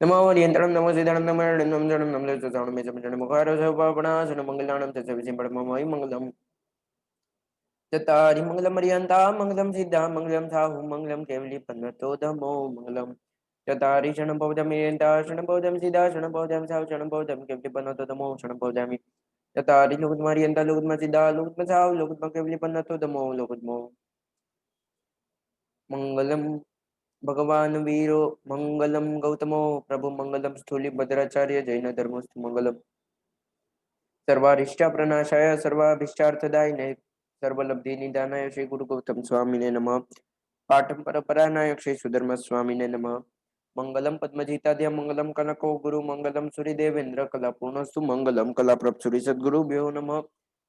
नमो हरियंत्रणं नमो सीताणं नमो नमः जनम नमः सदाणं मे जमजन मुखारो सौपापणासन मंगलाणं तत्सविषं परममय मंगलम् चत्तारि मंगलम हरियन्ता मंगलम सिद्धा मंगलम साहु मंगलम केवली पन्नतो धमो मंगलम चत्तारि क्षणं भवदमेयन्ता क्षणं भवदं सिद्धा क्षणं भवदं साहु क्षणं भवदं केवली पन्नतो धमो क्षणं भवदामि चत्तारि लोकत्म हरियन्ता लोकत्म सिद्धा लोकत्म साहु लोकत्म केवली पन्नतो धमो लोकत्मो मंगलम भगवान वीरो मंगलम गौतमो प्रभु मंगलम स्थूलि भद्राचार्य जैन धर्मस्तु मंगलम सर्वारिष्टा प्रणाशाय सर्वाभिष्टार्थदायिने सर्वलब्धि निदानाय श्री गुरु गौतम स्वामिने नमः पाठम परपरानाय श्री सुधर्म स्वामिने नमः मंगलम पद्मजीताद्य मंगलम कनको गुरु मंगलम सूर्यदेवेंद्र कला पूर्णस्तु मंगलम कला प्रभ सूर्य सद्गुरुभ्यो नमः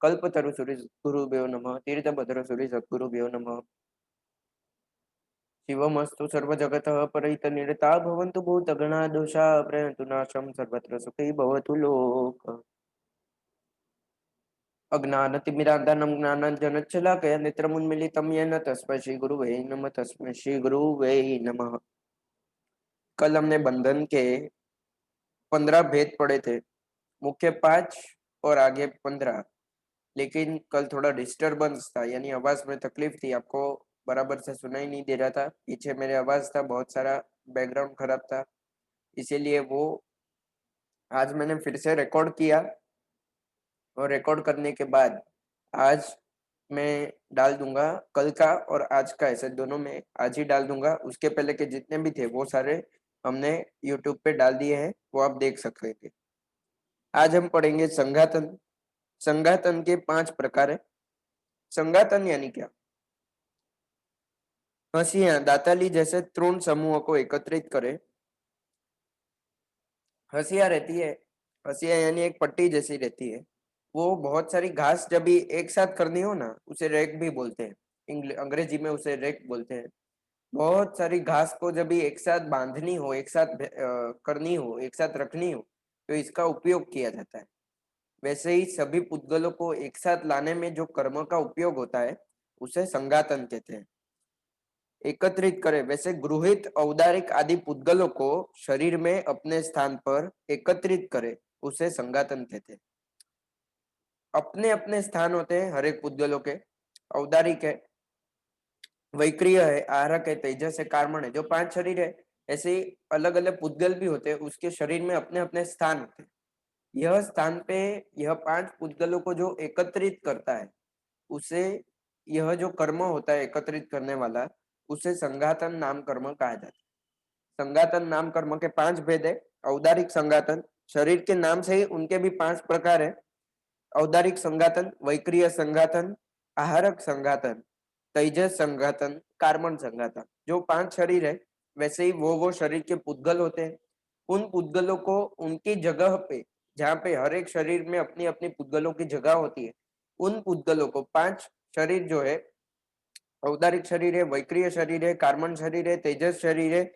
कल्पतरु सूर्य सद्गुरुभ्यो नमः तीर्थभद्र सूर्य सद्गुरुभ्यो नमः शिवमस्तु सर्वजगतः परहितनिरता भवन्तु भूतगणा दोषा प्रयन्तु नाशं सर्वत्र सुखी भवतु लोकः अज्ञानतिमिरान्धनं ज्ञानाञ्जनशलाकया नेत्रमुन्मीलितं येन तस्मै श्रीगुरुवे नमः तस्मै श्रीगुरुवे नमः। कल हमने बंधन के 15 भेद पढ़े थे, मुख्य 5 और आगे 15, लेकिन कल थोड़ा डिस्टरबेंस था, यानी आवाज में तकलीफ थी, आपको बराबर से सुनाई नहीं दे रहा था, पीछे मेरे आवाज था, बहुत सारा बैकग्राउंड खराब था, इसीलिए वो आज मैंने फिर से रिकॉर्ड किया और रिकॉर्ड करने के बाद आज मैं डाल दूंगा, कल का और आज का ऐसे दोनों में आज ही डाल दूंगा। उसके पहले के जितने भी थे वो सारे हमने यूट्यूब पे डाल दिए हैं, वो आप देख सकते थे। आज हम पढ़ेंगे संघातन। संघातन के 5 प्रकार है। संघातन यानी क्या? हंसियां दाताली जैसे तृण समूह को एकत्रित करे। हंसिया रहती है, हंसिया यानी एक पट्टी जैसी रहती है, वो बहुत सारी घास जब भी एक साथ करनी हो ना, उसे रैक भी बोलते हैं, अंग्रेजी में उसे रैक बोलते हैं। बहुत सारी घास को जब भी एक साथ बांधनी हो, एक साथ करनी हो, एक साथ रखनी हो, तो इसका उपयोग किया जाता है। वैसे ही सभी पुद्गलों को एक साथ लाने में जो कर्म का उपयोग होता है उसे संघातन कहते हैं। एकत्रित करे, वैसे गृहित औदारिक आदि पुद्गलों को शरीर में अपने स्थान पर एकत्रित करे, उसे संघातन कहते हैं। अपने अपने स्थान होते हैं हर एक पुद्गलों के। औदारिक है, वैक्रिय है, आहारक है, तेजस है, कार्मण है, जो 5 शरीर है, ऐसे ही अलग अलग पुद्गल भी होते हैं, उसके शरीर में अपने अपने स्थान होते हैं। यह स्थान पे यह 5 पुद्गलों को जो एकत्रित करता है, उसे यह जो कर्म होता है एकत्रित करने वाला, उसे संघातन नाम कर्म कहा जाता है। संघातन नाम कर्म के 5 भेद है। औदारिक संघातन, शरीर के नाम से ही उनके भी 5 प्रकार है। औदारिक संघातन, वैक्रिय संघातन, आहारक संघातन, तेजस संघातन, कार्मण संघातन। जो 5 शरीर है, वैसे ही वो शरीर के पुद्गल होते हैं। उन पुद्गलों को उनकी जगह पे, जहाँ पे हर एक शरीर में अपनी अपनी पुद्गलों की जगह होती है, उन पुद्गलों को 5 शरीर जो है, औदारिक शरीर है, वैक्रिय शरीर है, कार्मण शरीर है, तेजस शरीर है,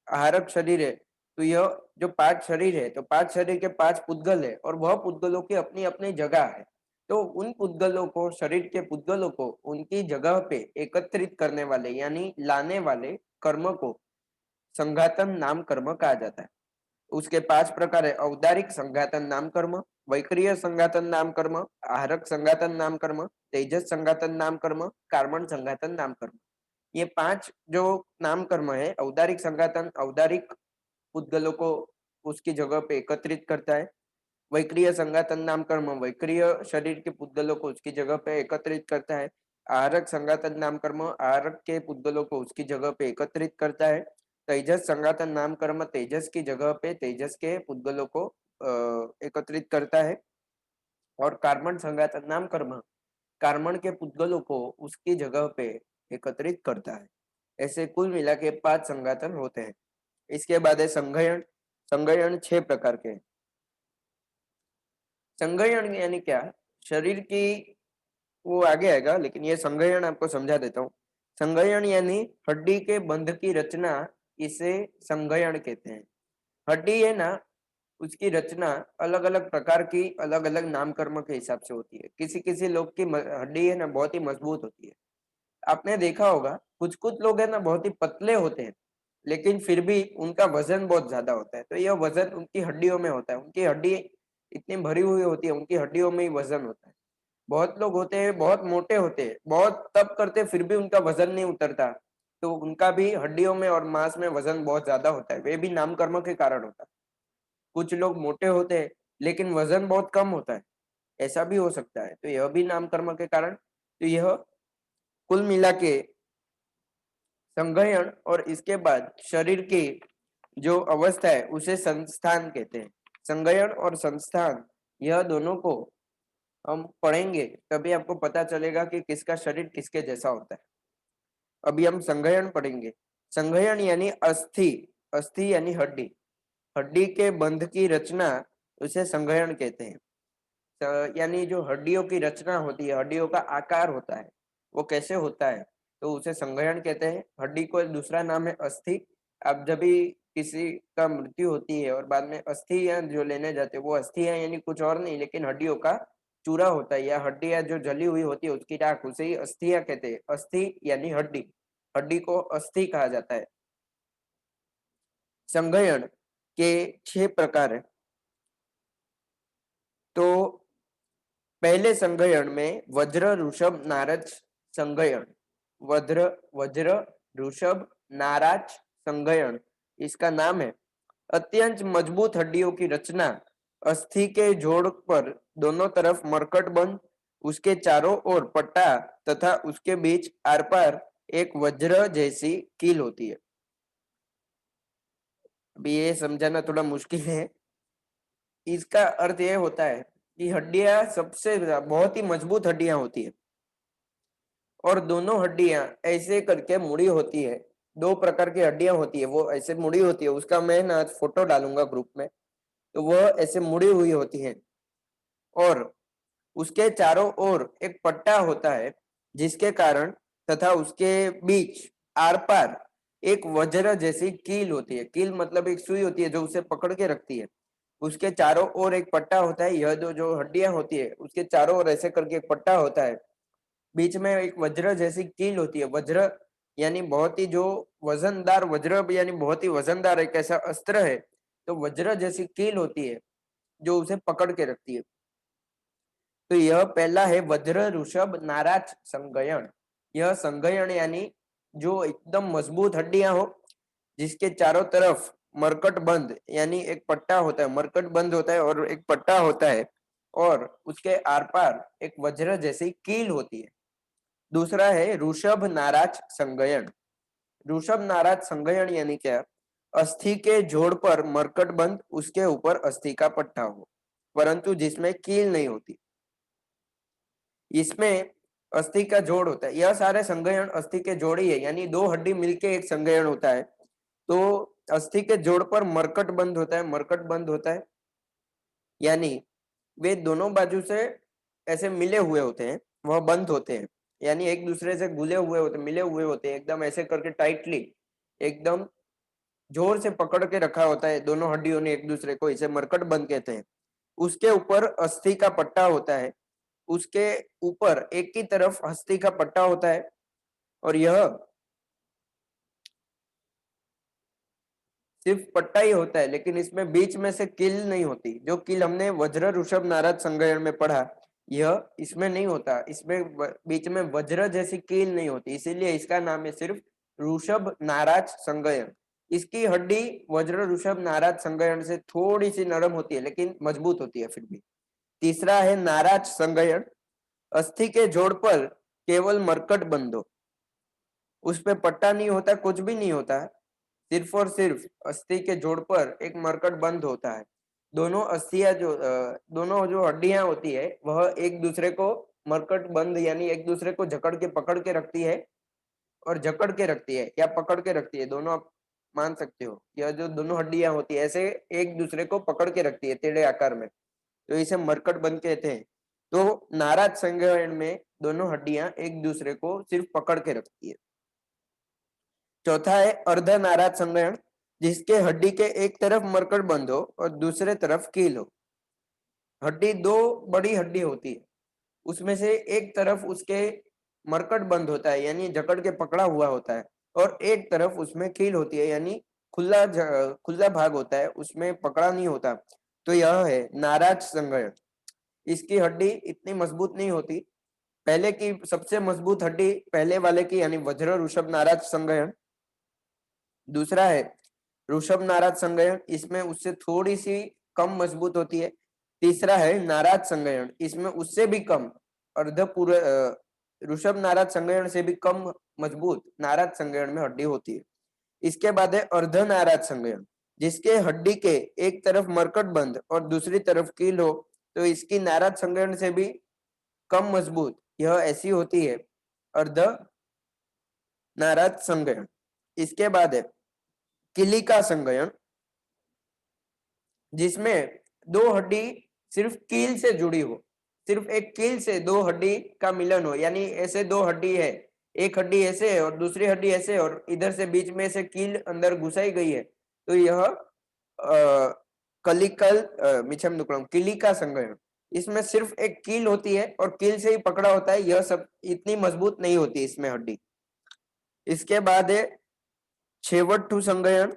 आहारक शरीर है, तो यह जो 5 शरीर है, तो 5 शरीर के 5 पुद्गल है और वह पुद्गलों की अपनी अपनी जगह है। तो उन पुद्गलों को, शरीर के पुद्गलों को उनकी जगह पे एकत्रित करने वाले यानी लाने वाले कर्म को संघातन नाम कर्म कहा जाता है। उसके 5 प्रकार है। औदारिक संघातन नाम कर्म, वैक्रिय संघातन नाम कर्म, आहारक संघातन नाम कर्म, तेजस संघातन नाम कर्म, कार्मण संघातन नाम कर्म। ये 5 जो नाम कर्म है, औदारिक संघातन औदारिक पुद्गलों को उसकी जगह पे एकत्रित करता है। वैक्रिय संघातन नाम कर्म वैक्रिय शरीर के पुद्गलों को उसकी जगह पे एकत्रित करता है। आहारक संघातन नाम कर्म आहारक के पुद्गलों को उसकी जगह पे एकत्रित करता है। तेजस संघातन नाम कर्म तेजस की जगह पे तेजस के पुद्गलों को एकत्रित करता है। और कार्बन संघातन नाम कर्म कार्बन के पुद्गलों को उसकी जगह पे एकत्रित करता है। ऐसे कुल मिला के 5 संघातन होते हैं। इसके बाद है संघयन। संघयन 6 प्रकार के। संघयन यानी क्या? शरीर की, वो आगे आएगा, लेकिन ये संघयन आपको समझा देता हूँ। संघयन यानी हड्डी के बंध की रचना, इसे संघयन कहते हैं। हड्डी है ना, उसकी रचना अलग अलग प्रकार की अलग अलग नामकर्म के हिसाब से होती है। किसी किसी लोग की हड्डी है ना बहुत ही मजबूत होती है। आपने देखा होगा कुछ कुछ लोग है ना बहुत ही पतले होते हैं, लेकिन फिर भी उनका वजन बहुत ज्यादा होता है। तो यह वजन उनकी हड्डियों में होता है, उनकी हड्डी इतनी भरी हुई होती है, उनकी हड्डियों में ही वजन होता है। बहुत लोग होते हैं बहुत मोटे होते हैं, बहुत तप करते हैं, फिर भी उनका वजन नहीं उतरता, तो उनका भी हड्डियों में और मांस में वजन बहुत ज्यादा होता है, वे भी नाम कर्म के कारण होता है। कुछ लोग मोटे होते हैं लेकिन वजन बहुत कम होता है, ऐसा भी हो सकता है, तो यह भी नाम कर्म के कारण। तो यह कुल मिला के संघयन और इसके बाद शरीर की जो अवस्था है उसे संस्थान कहते हैं। संघयन और संस्थान, यह दोनों को हम पढ़ेंगे तभी आपको पता चलेगा कि किसका शरीर किसके जैसा होता है। अभी हम संघयन पढ़ेंगे। संघयन यानी अस्थि, अस्थि यानी हड्डी, हड्डी के बंध की रचना, उसे संघयन कहते हैं। यानी जो हड्डियों की रचना होती है, हड्डियों का आकार होता है, वो कैसे होता है, तो उसे संघयन कहते हैं। हड्डी को एक दूसरा नाम है अस्थि। अब जब भी किसी का मृत्यु होती है और बाद में अस्थियां जो लेने जाते हैं, वो अस्थियां यानी कुछ और नहीं लेकिन हड्डियों का चूरा होता है, या हड्डियां जो जली हुई होती है उसकी राख, उसे ही अस्थियां कहते हैं। अस्थि यानी हड्डी, हड्डी को अस्थि कहा जाता है। संघयन के 6 प्रकार है। तो पहले संघयन में वज्र ऋषभ नारज संघयन, वज्र वज्र ऋषभ नाराज संघयन इसका नाम है। अत्यंत मजबूत हड्डियों की रचना, अस्थि के जोड़ पर दोनों तरफ मरकट बंद, उसके चारों ओर पट्टा तथा उसके बीच आर पार एक वज्र जैसी कील होती है। अभी ये समझाना थोड़ा मुश्किल है। इसका अर्थ यह होता है कि हड्डियां सबसे बहुत ही मजबूत हड्डियां होती है और दोनों हड्डियां ऐसे करके मुड़ी होती है। 2 प्रकार की हड्डियां होती है, वो ऐसे मुड़ी होती है, उसका मैं ना फोटो डालूंगा ग्रुप में। तो वह ऐसे मुड़ी हुई होती है और उसके चारों ओर एक पट्टा होता है, जिसके कारण तथा उसके बीच आर पार एक वज्र जैसी कील होती है। कील मतलब एक सुई होती है जो उसे पकड़ के रखती है। उसके चारों ओर एक पट्टा होता है। यह जो हड्डियां होती है उसके चारों ओर ऐसे करके एक पट्टा होता है, बीच में एक वज्र जैसी कील होती है। वज्र यानी बहुत ही जो वजनदार, वज्र यानी बहुत ही वजनदार एक ऐसा अस्त्र है, तो वज्र जैसी कील होती है जो उसे पकड़ के रखती है। तो यह पहला है वज्र ऋषभ नाराज संगयन। यह संगयन यानी जो एकदम मजबूत हड्डियां हो, जिसके चारों तरफ मरकट बंद यानी एक पट्टा होता है, मरकट बंद होता है और एक पट्टा होता है, और उसके आर पार एक वज्र जैसी कील होती है। दूसरा है ऋषभ नाराज संगयन। ऋषभ नाराज संगयन यानी क्या? अस्थि के जोड़ पर मरकट बंद, उसके ऊपर अस्थि का पट्टा हो, परंतु जिसमें कील नहीं होती। इसमें अस्थि का जोड़ होता है। यह सारे संगयन अस्थि के जोड़ ही है, यानी 2 हड्डी मिलके एक संगयन होता है। तो अस्थि के जोड़ पर मरकट बंद होता है, मरकट बंद होता है यानी वे दोनों बाजू से ऐसे मिले हुए होते हैं, वह बंद होते हैं, यानी एक दूसरे से गुले हुए होते, मिले हुए होते हैं, एकदम ऐसे करके टाइटली, एकदम जोर से पकड़ के रखा होता है दोनों हड्डियों ने एक दूसरे को, इसे मरकट बंद कहते हैं। उसके ऊपर अस्थि का पट्टा होता है, उसके ऊपर एक की तरफ अस्थि का पट्टा होता है, और यह सिर्फ पट्टा ही होता है, लेकिन इसमें बीच में से कील नहीं होती। जो कील हमने वज्र ऋषभ नारद संगयन में पढ़ा, यह इसमें नहीं होता। इसमें बीच में वज्र जैसी कील नहीं होती, इसीलिए इसका नाम है सिर्फ ऋषभ नाराज संगयन। इसकी हड्डी वज्र ऋषभ नाराज संगयन से थोड़ी सी नरम होती है, लेकिन मजबूत होती है फिर भी। तीसरा है नाराज संगयन। अस्थि के जोड़ पर केवल मरकट बंधो, उस पे पट्टा नहीं होता, कुछ भी नहीं होता, सिर्फ और सिर्फ अस्थि के जोड़ पर एक मरकट बंद होता है। दोनों अस्थियां दोनों जो हड्डियां होती है वह एक दूसरे को मरकट बंद यानी एक दूसरे को जकड़ के पकड़ के रखती है, और जकड़ के रखती है या पकड़ के रखती है, दोनों आप मान सकते हो। यह जो दोनों हड्डियां होती है ऐसे एक दूसरे को पकड़ के रखती है टेढ़े आकार में, तो इसे मरकट बंद कहते हैं। तो नाराज संगयन में दोनों हड्डियां एक दूसरे को सिर्फ पकड़ के रखती है। चौथा है अर्ध नाराज संगयन, जिसके हड्डी के एक तरफ मरकट बंद हो और दूसरे तरफ कील हो। हड्डी 2 बड़ी हड्डी होती है, उसमें से एक तरफ उसके मरकट बंद होता है यानी जकड़ के पकड़ा हुआ होता है, और एक तरफ उसमें कील होती है, यानी खुला भाग होता है, उसमें पकड़ा नहीं होता। तो यह है नाराज संघयन। इसकी हड्डी इतनी मजबूत नहीं होती। पहले की सबसे मजबूत हड्डी पहले वाले की, यानी वज्र ऋषभ नाराज संघयन। दूसरा है ऋषभ नाराज संघयन, इसमें उससे थोड़ी सी कम मजबूत होती है। तीसरा है नाराज संघयन, इसमें उससे भी कम ऋषभ नाराज संघयन से भी कम मजबूत नाराज संघयन में हड्डी होती है। इसके बाद है अर्ध नाराज संघयन, जिसके हड्डी के एक तरफ मरकट बंद और दूसरी तरफ कील हो, तो इसकी नाराज संघयन से भी कम मजबूत यह ऐसी होती है अर्ध नाराज संघयन। इसके बाद है किलिका संघयन, जिसमें दो हड्डी सिर्फ कील से जुड़ी हो, सिर्फ एक कील से दो हड्डी का मिलन हो, यानी ऐसे दो हड्डी है, एक हड्डी ऐसे है और दूसरी हड्डी ऐसे, और इधर से बीच में से कील अंदर घुसाई गई है, तो यह मिछम नुकड़म किलिका संघयन। इसमें सिर्फ एक कील होती है और कील से ही पकड़ा होता है, यह सब इतनी मजबूत नहीं होती इसमें हड्डी। इसके बाद है छेवटू संघयन।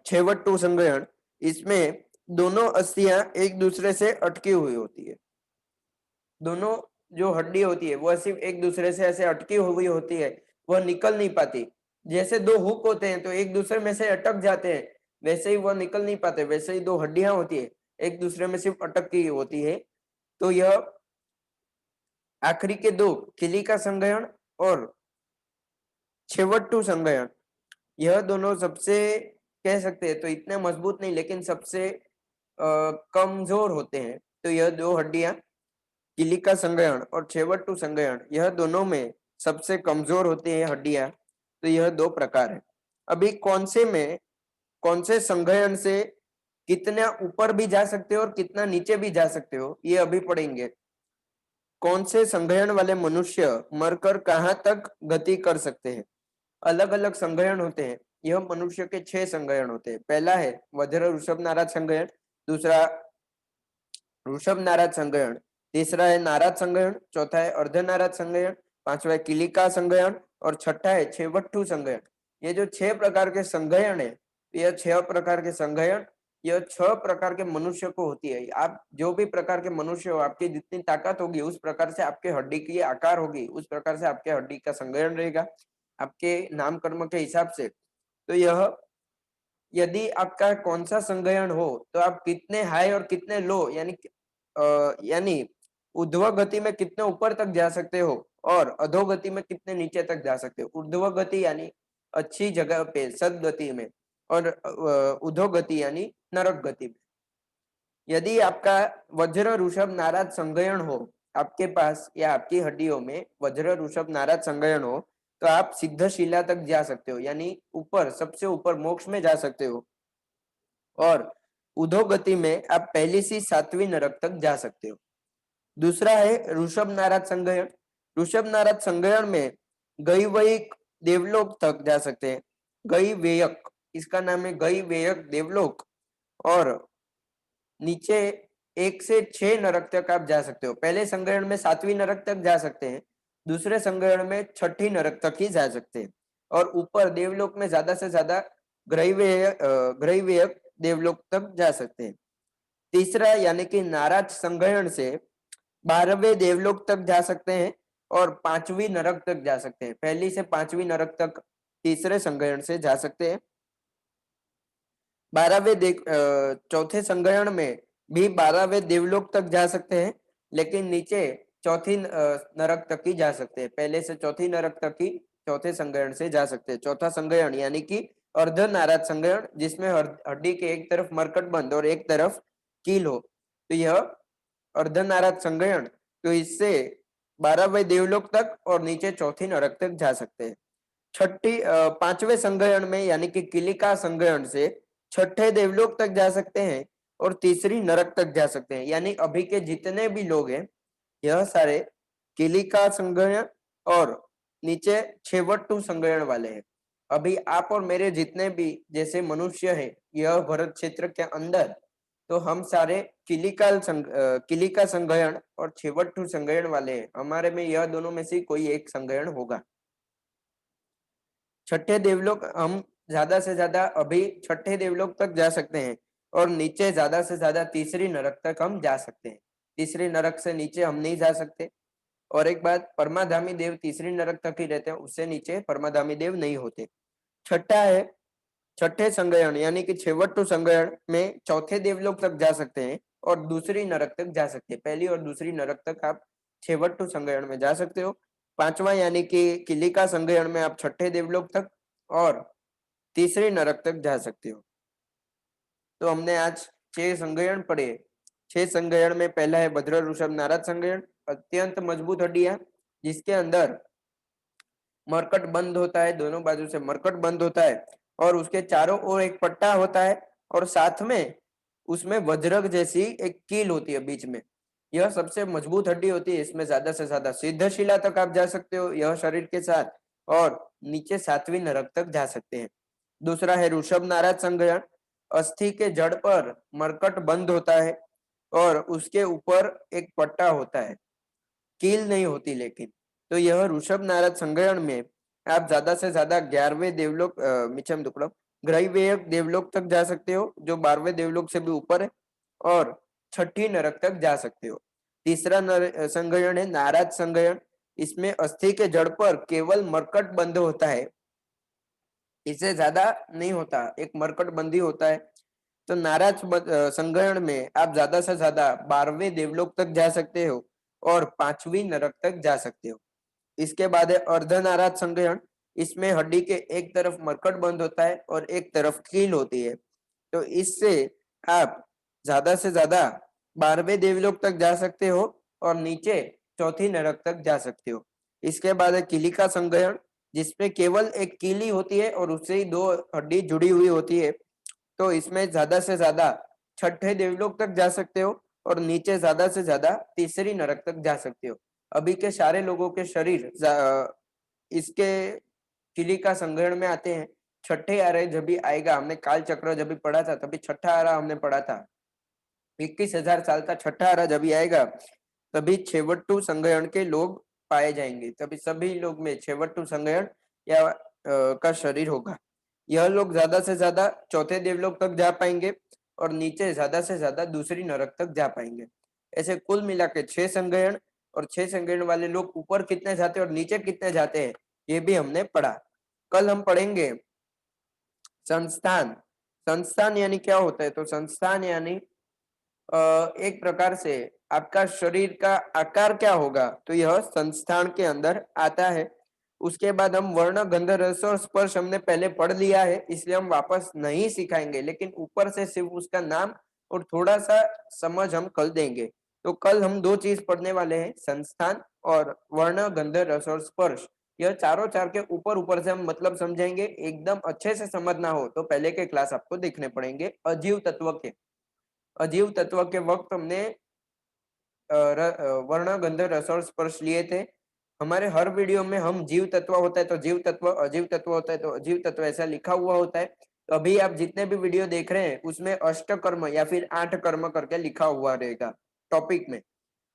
छेवटू संघयन, इसमें दोनों अस्थियां एक दूसरे से अटकी हुई होती है। दोनों जो हड्डी होती है वह सिर्फ एक दूसरे से ऐसे अटकी हुई होती है, वह निकल नहीं पाती। जैसे दो हुक होते हैं तो एक दूसरे में से अटक जाते हैं, वैसे ही वह निकल नहीं पाते। वैसे ही दो हड्डियां होती है, एक दूसरे में सिर्फ अटक की होती है। तो यह आखिरी के दो किलिका संघयन और छेवटू संघयन, यह दोनों सबसे कह सकते हैं तो इतने मजबूत नहीं, लेकिन सबसे कमजोर होते हैं। तो यह दो हड्डियां किलिका संघयन और छेवटू संघयन, यह दोनों में सबसे कमजोर होती है हड्डियां। तो यह दो प्रकार है। अभी कौन से संघयन से कितना ऊपर भी जा सकते हो और कितना नीचे भी जा सकते हो, ये अभी पढ़ेंगे। कौन से संघयन वाले मनुष्य मरकर कहाँ तक गति कर सकते हैं। अलग अलग संघयन होते हैं। यह मनुष्य के 6 संघयन होते हैं। पहला है वज्र ऋषभ नाराज संघयन, दूसरा ऋषभ नाराज संघयन, तीसरा है नाराज संघयन, चौथा है अर्ध नाराज संघयन, पांचवा है किलिका संघयन और छठा है छेवटू संघयन। ये जो 6 प्रकार के संघयन है, यह 6 प्रकार के संघयन, यह 6 प्रकार के मनुष्य को होती है। आप जो भी प्रकार के मनुष्य हो, आपकी जितनी ताकत होगी उस प्रकार से आपके हड्डी की आकार होगी, उस प्रकार से आपके हड्डी का संघयन रहेगा, आपके नाम कर्म के हिसाब से। तो यह यदि आपका कौन सा संघयन हो तो आप कितने हाई और कितने लो, यानी ऊर्ध्व गति में कितने ऊपर तक जा सकते हो और अधोगति में कितने नीचे तक जा सकते हो। ऊर्ध्व गति यानी अच्छी जगह पे सदगति में, और अधो गति यानी नरक गति में। यदि आपका वज्र ऋषभ नाराज संघयन हो, आपके पास या आपकी हड्डियों में वज्र ऋषभ नाराज संघयन हो, तो आप सिद्ध शिला तक जा सकते हो, यानी ऊपर सबसे ऊपर मोक्ष में जा सकते हो। और उधोगति में आप पहली से 7वीं नरक तक जा सकते हो। दूसरा है ऋषभ नाराज संघयन। ऋषभ नाराज संघयन में गई वैक देवलोक तक जा सकते हैं। गई वेयक, इसका नाम है गई वेयक देवलोक। और नीचे 1 से 6 नरक तक आप जा सकते हो। पहले संग्रहण में 7वीं नरक तक जा सकते हैं, दूसरे संग्रहण में 6ठी नरक तक ही जा सकते हैं, और ऊपर देवलोक में ज्यादा से ज्यादा ग्रहीवेयक देवलोक तक जा सकते हैं। तीसरा यानी कि नाराज संग्रहण से 12वें देवलोक तक जा सकते हैं और 5वीं नरक तक जा सकते हैं। पहली से 5वीं नरक तक तीसरे संग्रहण से जा सकते हैं। 12वें चौथे संग्रहण में भी 12वें देवलोक तक जा सकते हैं, लेकिन नीचे चौथी नरक तक ही जा सकते हैं। पहले से चौथी नरक तक ही चौथे संग्रहण से जा सकते हैं। चौथा संग्रहण यानी कि अर्ध नाराज संग्रहण, जिसमें हड्डी के एक तरफ मरकट बंद और एक तरफ कील हो, तो यह अर्ध नाराज संग्रहण। तो इससे 12वें देवलोक तक और नीचे चौथी नरक तक जा सकते हैं। 5वें संग्रहण में यानी कि किलिका संग्रहण से 6ठे देवलोक तक जा सकते हैं और तीसरी नरक तक जा सकते हैं। यानी अभी के जितने भी लोग हैं, यह सारे किलिका संग्रहण और नीचे छेवटू संग्रहण वाले हैं। अभी आप और मेरे जितने भी जैसे मनुष्य हैं यह भरत क्षेत्र के अंदर, तो हम सारे किलिका संग्रहण और छेवटू संग्रहण वाले हैं। हमारे में यह दोनों में से कोई एक संग्रहण होगा। छठे देवलोक हम ज्यादा से ज्यादा अभी छठे देवलोक तक जा सकते हैं और नीचे ज्यादा से ज्यादा तीसरी नरक तक हम जा सकते हैं। तीसरी नरक से नीचे हम नहीं जा सकते। और एक बात, परमाधामी देव तीसरी नरक तक ही रहते हैं, उससे नीचे परमाधामी देव नहीं होते। छठा है छठे संगयन यानी कि छेवटू संगयन में चौथे देवलोक तक जा सकते हैं और दूसरी नरक तक जा सकते हैं। पहली और दूसरी नरक तक आप छेवटू संगयन में जा सकते हो। पांचवा यानी कि किलिका संगयन में आप छठे देवलोक तक और तीसरी नरक तक जा सकते हो। तो हमने आज 6 संगयन पढ़े। 6 संगयन में पहला है भद्र ऋषभ नारद संगयन, अत्यंत मजबूत हड्डियां जिसके अंदर मरकट बंद होता है, दोनों बाजू से मरकट बंद होता है और उसके चारों ओर एक पट्टा होता है और साथ में उसमें वज्रक जैसी एक कील होती है बीच में। यह सबसे मजबूत हड्डी होती है। इसमें ज्यादा से ज्यादा सिद्ध शिला तक आप जा सकते हो यह शरीर के साथ, और नीचे सातवीं नरक तक जा सकते हैं। दूसरा है ऋषभ नारद संगयन। अस्थि के जड़ पर मरकट बंद होता है और उसके ऊपर एक पट्टा होता है, कील नहीं होती लेकिन। तो यह ऋषभ नारद संगयन में आप ज्यादा से ज्यादा 11वें देवलोक मिचम दुक्कड़म ग्रहवेय देवलोक तक जा सकते हो जो 12वें देवलोक से भी ऊपर है, और छठी नरक तक जा सकते हो। तीसरा संगयन है नारद संगयन। इसमें अस्थि के जड़ पर केवल मरकट बंद होता है, इससे ज्यादा नहीं होता, एक मरकट बंदी होता है। तो नाराज संगयन में आप ज्यादा से ज्यादा 12वें देवलोक तक जा सकते हो और 5वीं नरक तक जा सकते हो। इसके बाद है अर्धनाराज संगयन। इसमें हड्डी के एक तरफ मरकट बंद होता है और एक तरफ कील होती है। तो इससे आप ज्यादा से ज्यादा 12वें देवलोक तक जा सकते हो और नीचे चौथी नरक तक जा सकते हो। इसके बाद है किलिका संगयन, जिसमें केवल एक कीली होती है और उससे ही दो हड्डी जुड़ी हुई होती है। तो इसमें ज्यादा से ज्यादा छठे देवलोक तक जा सकते हो और नीचे ज्यादा से ज्यादा तीसरी नरक तक जा सकते हो। अभी के सारे लोगों के शरीर इसके किली का संग्रहण में आते हैं। छठे आरे जब भी आएगा, हमने काल चक्र जब भी पढ़ा था तभी छठा आरा हमने पढ़ा था। 21,000 साल का छठा आरा जब भी आएगा तभी छेवटू संग्रहण के लोग पाए जाएंगे, तभी सभी लोग में छेवटू संग्रहण या का शरीर होगा। यह लोग ज्यादा से ज्यादा चौथे देवलोक तक जा पाएंगे और नीचे ज्यादा से ज्यादा दूसरी नरक तक जा पाएंगे। ऐसे कुल मिला के 6 संग्रहण, और 6 संग्रहण वाले लोग ऊपर कितने जाते हैं और नीचे कितने जाते हैं ये भी हमने पढ़ा। कल हम पढ़ेंगे संस्थान। संस्थान यानी क्या होता है? तो संस्थान यानी एक प्रकार से आपका शरीर का आकार क्या होगा, तो यह संस्थान के अंदर आता है। उसके बाद हम वर्ण गंध रस और स्पर्श हमने पहले पढ़ लिया है, इसलिए हम वापस नहीं सिखाएंगे, लेकिन ऊपर से सिर्फ उसका नाम और थोड़ा सा समझ हम कल देंगे। तो कल हम 2 चीज पढ़ने वाले हैं, संस्थान और वर्ण गंध रस और स्पर्श। यह चारों चार के ऊपर ऊपर से हम मतलब समझेंगे। एकदम अच्छे से समझना हो तो पहले के क्लास आपको देखने पड़ेंगे अजीव तत्व के। अजीव तत्व के वक्त हमने वर्ण गंध रस और स्पर्श लिए थे। हमारे हर वीडियो में हम जीव तत्व होता है तो जीव तत्व, अजीव तत्व होता है तो अजीव तत्व, ऐसा लिखा हुआ होता है। तो अभी आप जितने भी वीडियो देख रहे हैं उसमें अष्ट कर्म या फिर 8 कर्म करके लिखा हुआ रहेगा टॉपिक में।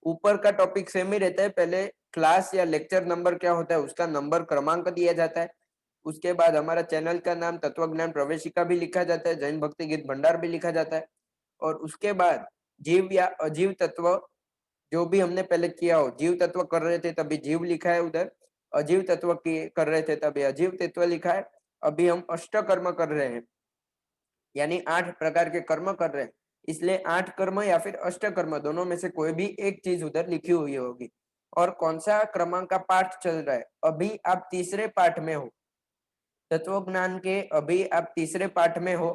ऊपर का टॉपिक सेम ही रहता है, पहले क्लास या लेक्चर नंबर क्या होता है उसका नंबर क्रमांक दिया जाता है। उसके बाद हमारा चैनल का नाम तत्व ज्ञान प्रवेशिका भी लिखा जाता है, जैन भक्ति गीत भंडार भी लिखा जाता है। और उसके बाद जीव या अजीव तत्व जो भी हमने पहले किया हो, जीव तत्व कर रहे थे तभी जीव लिखा है उधर, अजीव तत्व की कर रहे थे तभी अजीव तत्व लिखा है। अभी हम अष्ट कर्म कर रहे हैं यानी 8 प्रकार के कर्म कर रहे हैं, इसलिए 8 कर्म या फिर अष्ट कर्म दोनों में से कोई भी एक चीज उधर लिखी हुई होगी। और कौन सा क्रमांक का पाठ चल रहा है, अभी आप तीसरे पाठ में हो तत्व ज्ञान के, अभी आप तीसरे पाठ में हो।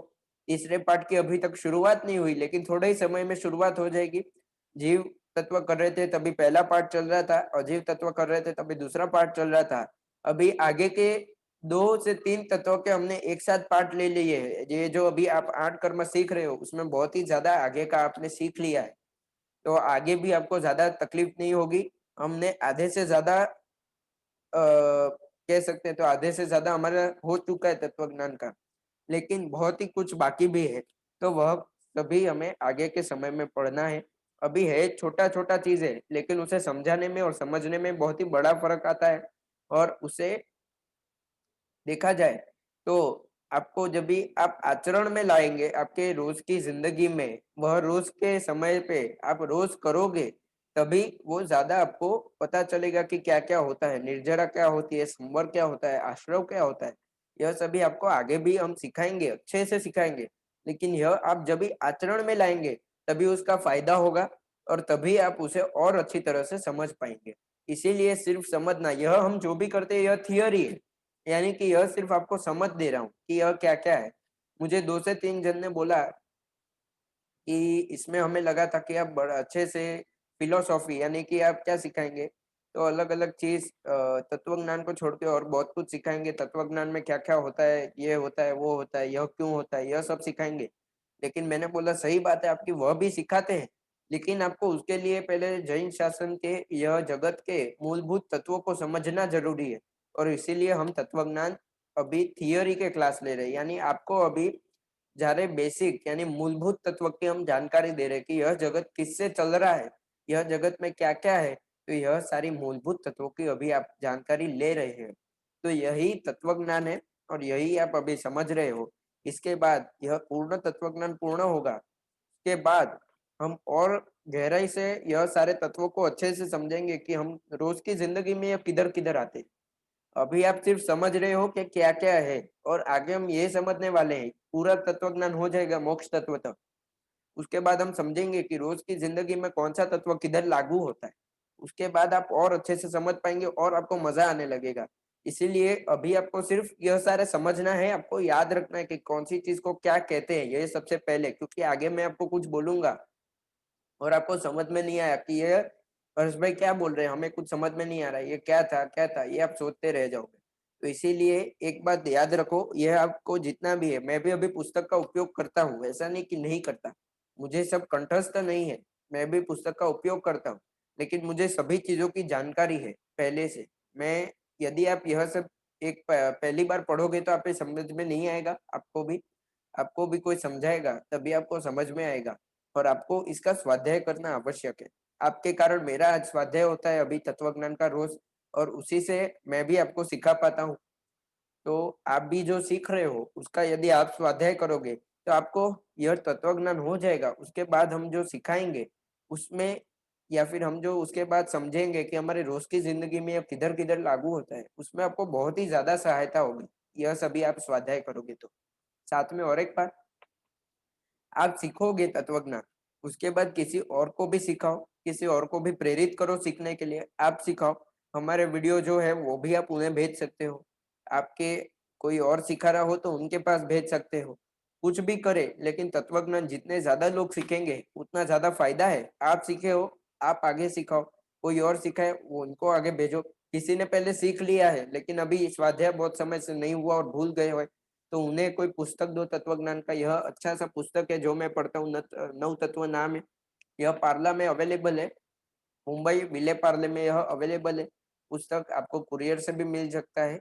तीसरे पाठ की अभी तक शुरुआत नहीं हुई लेकिन थोड़े ही समय में शुरुआत हो जाएगी। जीव तत्व कर रहे थे तभी पहला पाठ चल रहा था, अजीव तत्व कर रहे थे तभी दूसरा पाठ चल रहा था। अभी आगे के 2 से 3 तत्वों के हमने एक साथ पाठ ले लिए है। ये जो अभी आप 8 कर्म सीख रहे हो उसमें बहुत ही ज्यादा आगे का आपने सीख लिया है, तो आगे भी आपको ज्यादा तकलीफ नहीं होगी। हमने आधे से ज्यादा कह सकते हैं तो आधे से ज्यादा हमारा हो चुका है तत्व ज्ञान का, लेकिन बहुत ही कुछ बाकी भी है, तो वह सभी हमें आगे के समय में पढ़ना है। अभी है छोटा छोटा चीज है लेकिन उसे समझाने में और समझने में बहुत ही बड़ा फर्क आता है, और उसे देखा जाए तो आपको जब भी आप आचरण में लाएंगे आपके रोज की जिंदगी में, वह रोज के समय पे आप रोज करोगे, तभी वो ज्यादा आपको पता चलेगा कि क्या क्या होता है, निर्जरा क्या होती है, संवर क्या होता है, आश्रव क्या होता है। यह सभी आपको आगे भी हम सिखाएंगे, अच्छे से सिखाएंगे। लेकिन यह आप जब भी आचरण में लाएंगे तभी उसका फायदा होगा, और तभी आप उसे और अच्छी तरह से समझ पाएंगे। इसीलिए सिर्फ समझना, यह हम जो भी करते हैं यह थियोरी है, यानी कि यह सिर्फ आपको समझ दे रहा हूँ कि यह क्या क्या है। मुझे 2 से 3 जन ने बोला कि इसमें हमें लगा था कि आप बड़ा अच्छे से फिलोसॉफी, यानी कि आप क्या सिखाएंगे, तो अलग अलग चीज तत्व ज्ञान को छोड़ के और बहुत कुछ सिखाएंगे। तत्व ज्ञान में क्या क्या होता है, ये होता है, वो होता है, यह क्यों होता है, यह सब सिखाएंगे। लेकिन मैंने बोला सही बात है आपकी, वह भी सिखाते हैं, लेकिन आपको उसके लिए पहले जैन शासन के यह जगत के मूलभूत तत्वों को समझना जरूरी है। और इसीलिए हम तत्वज्ञान अभी थियोरी के क्लास ले रहे हैं, यानी आपको अभी जारे बेसिक यानी मूलभूत तत्व की हम जानकारी दे रहे हैं कि यह जगत किससे चल रहा है, यह जगत में क्या क्या है। तो यह सारी मूलभूत तत्वों की अभी आप जानकारी ले रहे हैं, तो यही तत्वज्ञान है, और यही आप अभी समझ रहे हो। इसके बाद यह पूर्ण तत्वज्ञान पूर्ण होगा, के बाद हम और गहराई से यह सारे तत्वों को अच्छे से समझेंगे कि हम रोज की जिंदगी में यह किधर किधर आते। अभी आप सिर्फ समझ रहे हो कि क्या क्या है, और आगे हम ये समझने वाले हैं, पूरा तत्वज्ञान हो जाएगा मोक्ष तत्व तक। उसके बाद हम समझेंगे कि रोज की जिंदगी में कौन सा तत्व किधर लागू होता है। उसके बाद आप और अच्छे से समझ पाएंगे और आपको मजा आने लगेगा। इसीलिए अभी आपको सिर्फ यह सारे समझना है, आपको याद रखना है कि कौन सी चीज को क्या कहते हैं, ये सबसे पहले, क्योंकि आगे मैं आपको कुछ बोलूंगा और आपको समझ में नहीं आया कि ये हर्ष भाई क्या बोल रहे हैं, हमें कुछ समझ में नहीं आ रहा है, ये क्या था क्या था, ये आप सोचते रह जाओगे। तो इसीलिए एक बात याद रखो, यह आपको जितना भी है, मैं भी अभी पुस्तक का उपयोग करता हूँ, ऐसा नहीं कि नहीं करता, मुझे सब कंठस्थ नहीं है, मैं भी पुस्तक का उपयोग करता हूँ। लेकिन मुझे सभी चीजों की जानकारी है पहले से। मैं, यदि आप यह सब एक पहली बार पढ़ोगे तो आप समझ में नहीं आएगा, आपको भी कोई समझाएगा तभी आपको समझ में आएगा। और आपको इसका स्वाध्याय करना आवश्यक है। आपके कारण मेरा आज स्वाध्याय होता है अभी तत्वज्ञान का रोज, और उसी से मैं भी आपको सिखा पाता हूँ। तो आप भी जो सीख रहे हो उसका यदि आप स्वाध्याय करोगे तो आपको यह तत्वज्ञान हो जाएगा। उसके बाद हम जो सिखाएंगे उसमें, या फिर हम जो उसके बाद समझेंगे कि हमारे रोज की जिंदगी में अब किधर किधर लागू होता है, उसमें आपको बहुत ही ज्यादा सहायता होगी, यह सभी आप स्वाध्याय करोगे तो। साथ में और एक बात, आप सीखोगे तत्वज्ञान, उसके बाद किसी और को भी सिखाओ, किसी और को भी प्रेरित करो सीखने के लिए, आप सिखाओ। हमारे वीडियो जो है वो भी आप उन्हें भेज सकते हो, आपके कोई और सिखा रहा हो तो उनके पास भेज सकते हो। कुछ भी करे, लेकिन तत्वज्ञान जितने ज्यादा लोग सीखेंगे उतना ज्यादा फायदा है। आप सीखे हो, आप आगे सिखाओ, कोई और सिखाए वो उनको आगे भेजो। किसी ने पहले सीख लिया है लेकिन अभी स्वाध्याय बहुत समय से नहीं हुआ और भूल गए हुए, तो उन्हें कोई पुस्तक दो तत्वज्ञान का। यह अच्छा सा पुस्तक है जो मैं पढ़ता हूँ, नव तत्व नाम है। यह पार्ला में अवेलेबल है, मुंबई विले पार्ले में यह अवेलेबल है। पुस्तक आपको कुरियर से भी मिल सकता है,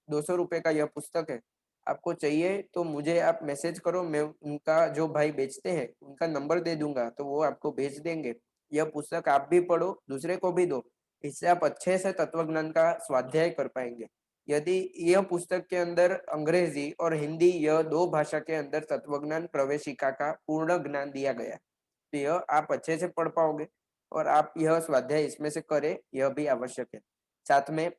200 रुपये का यह पुस्तक है। आपको चाहिए तो मुझे आप मैसेज करो, मैं उनका जो भाई बेचते हैं उनका नंबर दे दूंगा, तो वो आपको भेज देंगे। यह पुस्तक आप भी पढ़ो, दूसरे को भी दो, इससे आप अच्छे से तत्वज्ञान का स्वाध्याय कर पाएंगे। यदि यह पुस्तक के अंदर अंग्रेजी और हिंदी, यह दो भाषा के अंदर तत्वज्ञान प्रवेशिका का पूर्ण ज्ञान दिया गया है, तो यह आप अच्छे से पढ़ पाओगे, और आप यह स्वाध्याय इसमें से करें, यह भी आवश्यक है। साथ में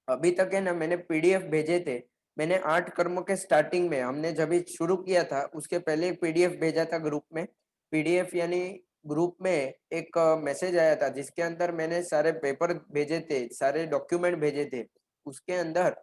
अभी तक है ना, मैंने पीडीएफ भेजे थे। मैंने 8 कर्मों के स्टार्टिंग में, हमने जब भी शुरू किया था उसके पहले एक पीडीएफ भेजा था ग्रुप में। पीडीएफ यानी ग्रुप में एक मैसेज आया था जिसके अंदर मैंने सारे पेपर भेजे थे, सारे डॉक्यूमेंट भेजे थे। उसके अंदर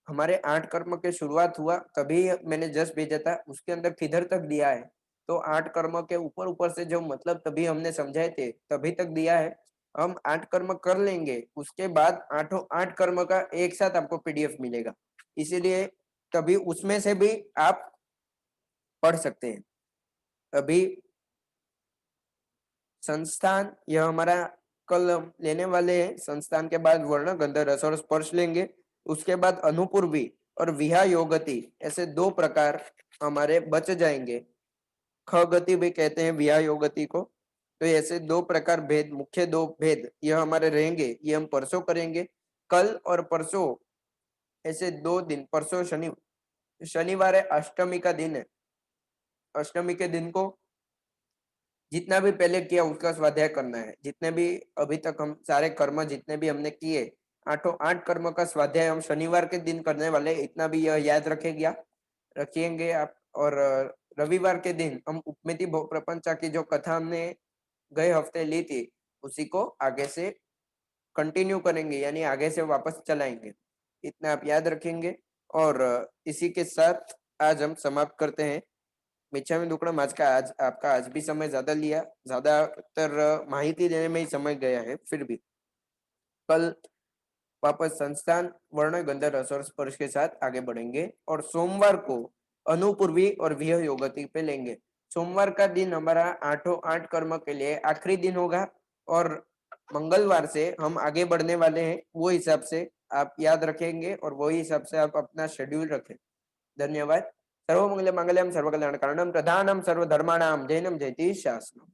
हमारे 8 कर्म के शुरुआत हुआ तभी मैंने जस्ट भेजा था, उसके अंदर किधर तक दिया है। तो 8 कर्म के ऊपर ऊपर से जो मतलब तभी हमने समझाए थे तभी तक दिया है। हम 8 कर्म कर लेंगे, उसके बाद 8 कर्म का एक साथ आपको पीडीएफ मिलेगा। इसीलिए तभी उसमें से भी आप पढ़ सकते हैं। अभी संस्थान, यह हमारा कल हम लेने वाले हैं। संस्थान के बाद वर्ण गंध रस और स्पर्श लेंगे। उसके बाद अनुपूर्वी और विहायोगति, ऐसे 2 प्रकार हमारे बच जाएंगे। ख गति भी कहते हैं विहायोगति को। तो ऐसे 2 प्रकार भेद, मुख्य 2 भेद यह हमारे रहेंगे, ये हम परसों करेंगे। कल और परसों ऐसे 2 दिन, परसों शनिवार है, अष्टमी का दिन है। अष्टमी के दिन को जितना भी पहले किया उसका स्वाध्याय करना है। जितने भी अभी तक हम सारे कर्म जितने भी हमने किए, आठों 8 कर्म का स्वाध्याय हम शनिवार के दिन करने वाले हैं। इतना भी यह याद रखिएंगे आप। और रविवार के दिन हम उपमेति प्रपंचा की जो कथा हमने गए हफ्ते ली थी, उसी को आगे से कंटिन्यू करेंगे, यानी आगे से वापस चलाएंगे। इतना आप याद रखेंगे। और इसी के साथ आज हम समाप्त करते हैं। मिच्छामी दुक्कड़म, आज आपका आज भी समय ज्यादा लिया, ज्यादातर माहिती देने में ही समय गया है। फिर भी कल वापस संस्थान वर्ण गंधर्व रस और स्पर्श के साथ आगे बढ़ेंगे और सोमवार को अनुपूर्वी और विह योगति पे लेंगे। सोमवार का दिन हमारा 8 कर्म के लिए आखिरी दिन होगा और मंगलवार से हम आगे बढ़ने वाले हैं। वो हिसाब से आप याद रखेंगे और वही हिसाब से आप अपना शेड्यूल रखें। धन्यवाद। सर्वमंगल मांगल्यम सर्वकल्याण कारणम प्रधानम सर्वधर्माणाम जैनम जयति शासनम।